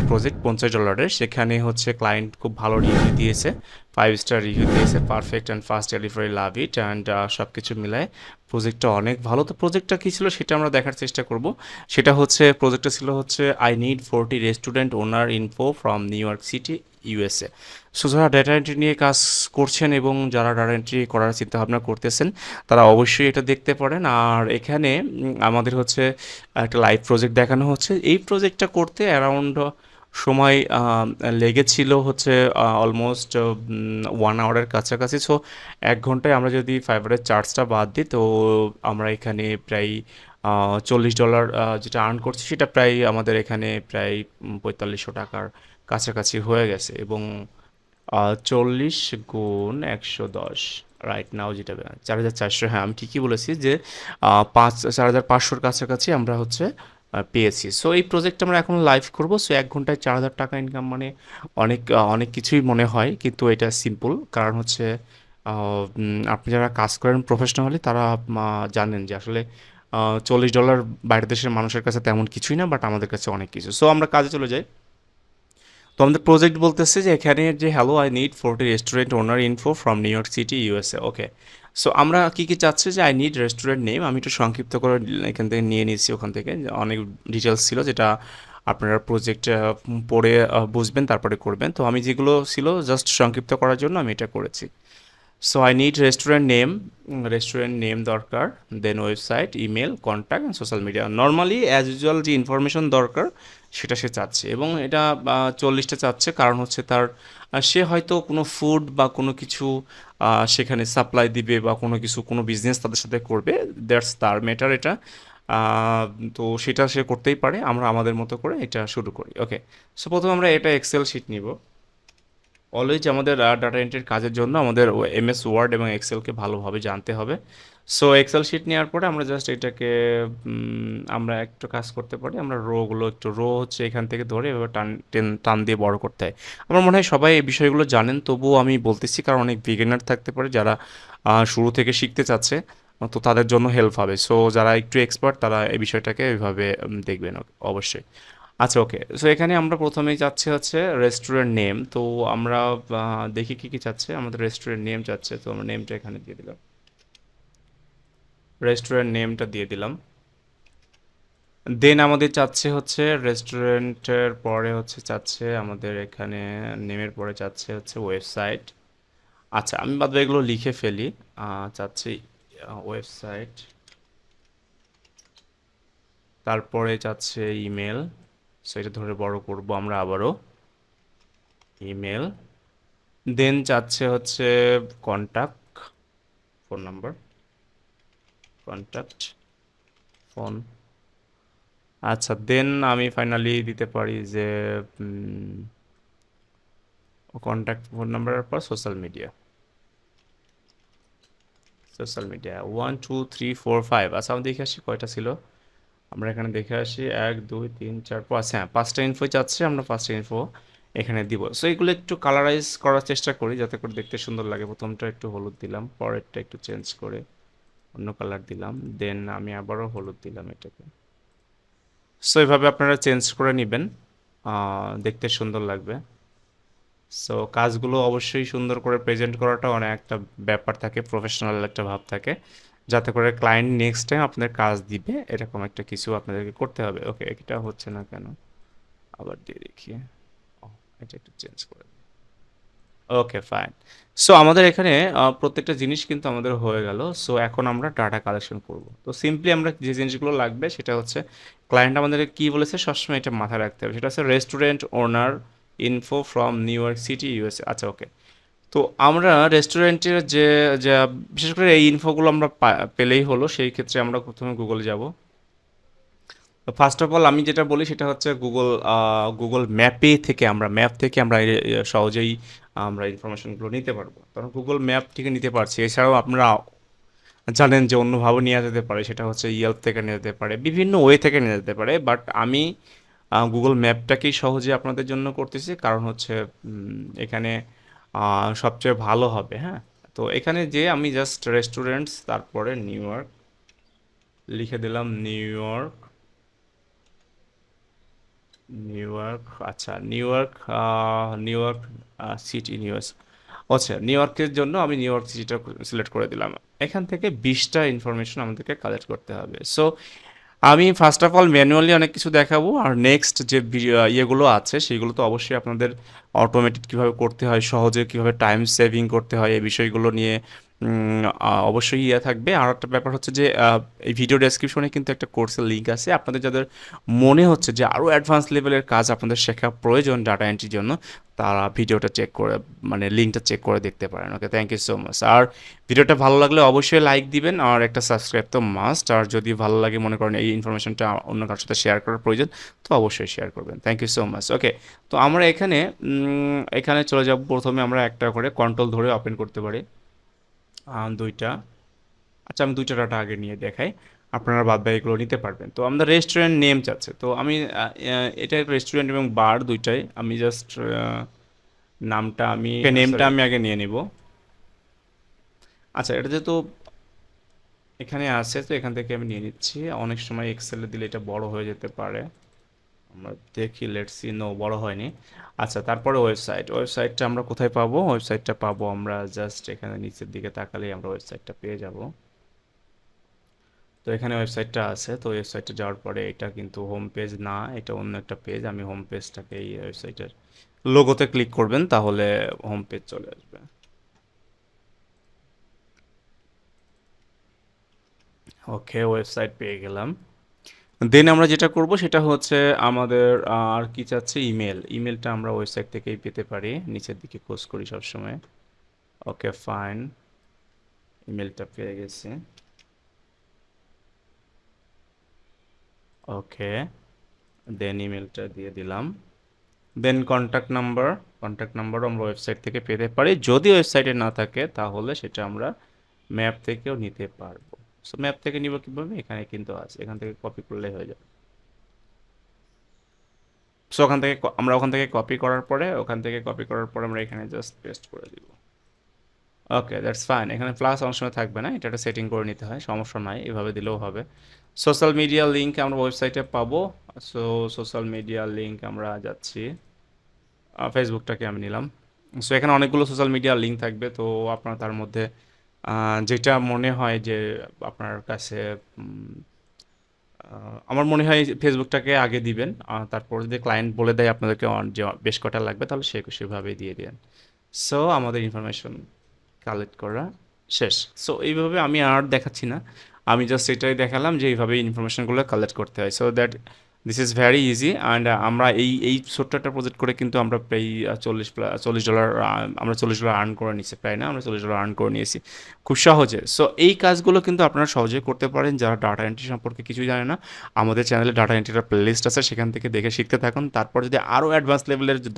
Project $50, সেখানে হচ্ছে client খুব ভালো রিভিউ দিয়েছে, 5 স্টার রিভিউ দিয়েছে, perfect and fast delivery, love it, and সব কিছু মিলায় প্রজেক্টটা অনেক ভালো। তো প্রজেক্টটা কী ছিল সেটা আমরা দেখার চেষ্টা করব। সেটা হচ্ছে প্রজেক্টটা ছিল হচ্ছে I need 40 restaurant owner info from new York city USA. So যারা ডাটা এন্ট্রি নিয়ে কাজ করছেন এবং যারা ডাটা এন্ট্রি করার চিন্তাভাবনা করতেছেন তারা অবশ্যই এটা দেখতে পারেন। আর এখানে আমাদের হচ্ছে একটা লাইভ প্রজেক্ট দেখানো হচ্ছে। এই প্রজেক্টটা করতে অ্যারাউন্ড সময় লেগেছিল হচ্ছে অলমোস্ট 1 আওয়ারের কাছাকাছি। সো 1 ঘন্টায় আমরা যদি ফাইবারের চার্জটা বাদ দিই তো আমরা এখানে প্রায় $40 যেটা আর্ন করছি সেটা প্রায় আমাদের এখানে প্রায় 4500 টাকার কাছাকাছি হয়ে গেছে। এবং 40 × 110 রাইট নাও যেটা 4400, হ্যাঁ আমি ঠিকই বলেছি যে 4500-র কাছাকাছি আমরা হচ্ছে পেয়েছি। সো এই প্রজেক্ট আমরা এখন লাইভ করব। সো 1 ঘন্টায় $4000 ইনকাম মানে অনেক কিছুই মনে হয়, কিন্তু এটা সিম্পল। কারণ হচ্ছে আপনি যারা কাজ করেন প্রফেশনালি তারা জানেন যে আসলে $40 বাইরের দেশের মানুষের কাছে তেমন কিছুই না, বাট আমাদের কাছে অনেক কিছু। সো আমরা কাজে চলে যাই। তো আমাদের প্রজেক্ট বলতেছে যে এখানে যে hello I need 40 restaurant owner info from new York city USA. Okay, so আমরা কী চাচ্ছি যে আই নিড রেস্টুরেন্ট নেম, আমি একটু সংক্ষিপ্ত করে এখান থেকে নিয়ে নিচ্ছি, ওখান থেকে অনেক ডিটেলস ছিল যেটা আপনারা প্রজেক্ট পড়ে বুঝবেন তারপরে করবেন। তো আমি যেগুলো ছিল জাস্ট সংক্ষিপ্ত করার জন্য আমি এটা করেছি। So I need restaurant name দরকার, then website, email, contact and social media. Normally as usual যে ইনফরমেশন দরকার সেটা সে চাচ্ছে, এবং এটা 40টা চাচ্ছে কারণ হচ্ছে তার সে হয়তো কোনো ফুড বা কোনো কিছু সেখানে সাপ্লাই দিবে বা কোনো কিছু কোনো বিজনেস তাদের সাথে করবে, দ্যাটস তার ম্যাটার এটা। আহ, তো সেটা সে করতেই পারে। আমরা আমাদের মতো করে এটা শুরু করি। ওকে, সো প্রথমে আমরা এটা এক্সেল শিট নিব। অলওয়েজ আমাদের ডাটা এন্ট্রির কাজের জন্য আমাদের এমএস ওয়ার্ড এবং এক্সেলকে ভালোভাবে জানতে হবে। সো এক্সেল শিট নেওয়ার পরে আমরা জাস্ট এটাকে আমরা একটু কাজ করতে পারি। আমরা রোগুলো একটু হচ্ছে এখান থেকে ধরে এভাবে টান দিয়ে বড় করতে হয়। আমার মনে হয় সবাই এই বিষয়গুলো জানেন, তবুও আমি বলতেছি কারণ অনেক বিগিনার থাকতে পারে যারা শুরু থেকে শিখতে চাচ্ছে। তো তাদের জন্য হেল্প হবে। সো যারা একটু এক্সপার্ট তারা এই বিষয়টাকে এইভাবে দেখবেন অবশ্যই। আচ্ছা, ওকে, সো এখানে আমরা প্রথমেই চাচ্ছি হচ্ছে রেস্টুরেন্ট নেম। তো আমরা দেখি কি কি চাচ্ছে। আমাদের রেস্টুরেন্ট নেম চাচ্ছে, তো আমরা নেমটা এখানে দিয়ে দিলাম, রেস্টুরেন্ট নেমটা দিয়ে দিলাম। দেন আমাদের চাচ্ছে হচ্ছে রেস্টুরেন্টের পরে হচ্ছে চাচ্ছে আমাদের এখানে নেমের পরে চাচ্ছে হচ্ছে ওয়েবসাইট। আচ্ছা, আমি বাদ বাকি এগুলো লিখে ফেলি। চাচ্ছি ওয়েবসাইট, তারপরে চাচ্ছে ইমেল। সো এটা ধরে বড় করব আমরা আবারও, ইমেল। দেন চাচ্ছে হচ্ছে contact, phone number, contact, phone. আচ্ছা, দেন আমি ফাইনালি দিতে পারি যে কন্ট্যাক্ট, ফোন নাম্বারের পর সোশ্যাল মিডিয়া 1 2 3 4 5। আচ্ছা, আমি দেখে আসি কয়টা ছিল। আমরা এখানে দেখে আসি 1 2 3 4 5, হ্যাঁ 5টা ইনফো চাচ্ছে, আমরা 5টা ইনফো এখানে দিব। সো এগুলো একটু কালারাইজ করার চেষ্টা করি যাতে করে দেখতে সুন্দর লাগে। প্রথমটা একটু হলুদ দিলাম, পরেরটা একটু চেঞ্জ করে অন্য কালার দিলাম, দেন আমি আবারও হলুদ দিলাম এটাকে। সো এভাবে আপনারা চেঞ্জ করে নেবেন, দেখতে সুন্দর লাগবে। সো কাজগুলো অবশ্যই সুন্দর করে প্রেজেন্ট করাটা অনেক একটা ব্যাপার থাকে, প্রফেশনাল একটা ভাব থাকে, যাতে করে ক্লায়েন্ট নেক্সট টাইম আপনাদের কাজ দিবে এরকম একটা কিছু আপনাদেরকে করতে হবে। ওকে, এটা হচ্ছে না কেন, আবার দিয়ে দেখি। ও, এটা একটু চেঞ্জ করে দিই। ওকে, ফাইন। সো আমাদের এখানে প্রত্যেকটা জিনিস কিন্তু আমাদের হয়ে গেল। সো এখন আমরা ডাটা কালেকশন করব। তো সিম্পলি আমরা যে জিনিসগুলো লাগবে সেটা হচ্ছে ক্লায়েন্ট আমাদেরকে কী বলেছে সবসময় এটা মাথায় রাখতে হবে, সেটা হচ্ছে restaurant owner info from new York city USA. আচ্ছা, ওকে। তো আমরা রেস্টুরেন্টের যে যে বিশেষ করে এই ইনফোগুলো আমরা পেলেই হলো, সেই ক্ষেত্রে আমরা প্রথমে গুগলে যাব। তো ফার্স্ট অফ অল আমি যেটা বলি সেটা হচ্ছে গুগল ম্যাপ থেকে আমরা সহজেই আমরা ইনফরমেশনগুলো নিতে পারবো। কারণ গুগল ম্যাপ থেকে নিতে পারছি, এছাড়াও আপনারা জানেন যে অন্যভাবে নেওয়া যেতে পারে, সেটা হচ্ছে ইয়েলপ থেকে নিয়ে যেতে পারে, বিভিন্ন ওয়ে থেকে নিয়ে যেতে পারে। বাট আমি গুগল ম্যাপটাকেই সহজে আপনাদের জন্য করতেছি, কারণ হচ্ছে এখানে সবচেয়ে ভালো হবে। হ্যাঁ, তো এখানে যে আমি জাস্ট রেস্টুরেন্টস তারপরে নিউ ইয়র্ক লিখে দিলাম, নিউ ইয়র্ক। নিউ ইয়র্ক, আচ্ছা new York, new York city news, আচ্ছা নিউ ইয়র্কের জন্য আমি নিউ ইয়র্ক সিটিটা সিলেক্ট করে দিলাম। এখান থেকে 20টা ইনফরমেশন আমাদেরকে কালেক্ট করতে হবে। সো আমি ফার্স্ট অফ অল ম্যানুয়ালি অনেক কিছু দেখাবো, আর নেক্সট যে ইয়েগুলো আছে সেগুলো তো অবশ্যই আপনাদের অটোমেটেড কীভাবে করতে হয়, সহজে কীভাবে টাইম সেভিং করতে হয়, এই বিষয়গুলো নিয়ে অবশ্যই ইয়ে থাকবে। আর একটা ব্যাপার হচ্ছে যে এই ভিডিও ডেসক্রিপশনে কিন্তু একটা কোর্সের লিঙ্ক আছে, আপনাদের যাদের মনে হচ্ছে যে আরও অ্যাডভান্স লেভেলের কাজ আপনাদের শেখা প্রয়োজন ডাটা এন্ট্রির জন্য, তারা ভিডিওটা চেক করে, মানে লিঙ্কটা চেক করে দেখতে পারেন। ওকে, থ্যাংক ইউ সো মাচ। আর ভিডিওটা ভালো লাগলে অবশ্যই লাইক দিবেন, আর একটা সাবস্ক্রাইব তো মাস্ট। আর যদি ভালো লাগে মনে করেন এই ইনফরমেশনটা অন্য কারোর সাথে শেয়ার করার প্রয়োজন, তো অবশ্যই শেয়ার করবেন। Thank you so much. Okay, তো আমরা এখানে এখানে চলে যাব। প্রথমে আমরা একটা করে কন্ট্রোল ধরে ওপেন করতে পারি, দুইটা। আচ্ছা, আমি দুইটা ডাটা আগে নিয়ে দেখাই, আপনারা বাদ বাকিগুলো নিতে পারবেন। তো আমাদের রেস্টুরেন্ট নেম চাচ্ছে, তো আমি এটা রেস্টুরেন্ট এবং বার দুইটাই, আমি জাস্ট নামটা আমি নেমটা আমি আগে নিয়ে নিব। আচ্ছা, এটা যেহেতু এখানে আছে তো এখান থেকে আমি নিয়ে নিচ্ছি। অনেক সময় এক্সেলে দিলে এটা বড় হয়ে যেতে পারে, আমরা দেখি, লেটস সি। নো, বড় হয়নি। আচ্ছা, তারপরে ওয়েবসাইটটা আমরা কোথায় পাবো? ওয়েবসাইটটা পাবো আমরা জাস্ট এখানে নিচের দিকে তাকালেই আমরা ওয়েবসাইটটা পেয়ে যাব। তো এখানে ওয়েবসাইটটা আছে, তো ওয়েবসাইটে যাওয়ার পরে এটা কিন্তু হোম পেজ না, এটা অন্য একটা পেজ। আমি হোম পেজটাকে এই ওয়েবসাইটের লোগোতে ক্লিক করবেন, তাহলে হোম পেজ চলে আসবে। ওকে, ওয়েবসাইট পেয়ে গেলাম। দেন আমরা যেটা করব সেটা হচ্ছে আমাদের আর কি চাচ্ছে, ইমেলটা আমরা ওয়েবসাইট থেকেই পেতে পারি, নিচের দিকে খোঁজ করি সবসময়। ওকে, ফাইন, ইমেলটা পেয়ে গেছি। ওকে, দেন ইমেলটা দিয়ে দিলাম। দেন কন্ট্যাক্ট নাম্বারও আমরা ওয়েবসাইট থেকে পেতে পারি, যদি ওয়েবসাইটে না থাকে তাহলে সেটা আমরা ম্যাপ থেকেও নিতে পারবো। সো ম্যাপ থেকে নিব কীভাবে? এখানে কিন্তু আছে, এখান থেকে কপি করলেই হয়ে যাবে। সো ওখান থেকে কপি করার পরে আমরা এখানে জাস্ট পেস্ট করে দিব। ওকে, দ্যাটস ফাইন। এখানে প্লাস অনেক সময় থাকবে না, এটা একটা সেটিং করে নিতে হয়, সমস্যা নাই, এভাবে দিলেও হবে। সোশ্যাল মিডিয়া লিঙ্ক আমরা ওয়েবসাইটে পাবো। সো সোশ্যাল মিডিয়া লিঙ্ক আমরা যাচ্ছি, ফেসবুকটাকে আমি নিলাম। সো এখানে অনেকগুলো সোশ্যাল মিডিয়া লিঙ্ক থাকবে, তো আপনার তার মধ্যে যেটা মনে হয় যে আপনার কাছে, আমার মনে হয় ফেসবুকটাকে আগে দিবেন, তারপর যদি ক্লায়েন্ট বলে দেয় আপনাদেরকে যে বেশ কটা লাগবে, তাহলে সেভাবেই দিয়ে দিন। সো আমাদের ইনফরমেশন কালেক্ট করা শেষ। সো এইভাবে আমি আর দেখাচ্ছি না, আমি জাস্ট এটাই দেখালাম যে এইভাবে ইনফরমেশনগুলো কালেক্ট করতে হয়। So that this is very easy. And আমরা এই ছোট্ট একটা প্রজেক্ট করে কিন্তু আমরা প্রায় $40 আমরা $40 আর্ন করে নিয়েছি, প্রায় না, আমরা $40 আর্ন করে নিয়েছি খুব সহজে। সো এই কাজগুলো কিন্তু আপনারা সহজে করতে পারেন, যারা ডাটা এন্ট্রি সম্পর্কে কিছুই জানে না। আমাদের চ্যানেলে ডাটা এন্ট্রির প্লেলিস্ট আছে, সেখান থেকে দেখে শিখতে থাকুন। তারপর যদি আরও অ্যাডভান্স লেভেলের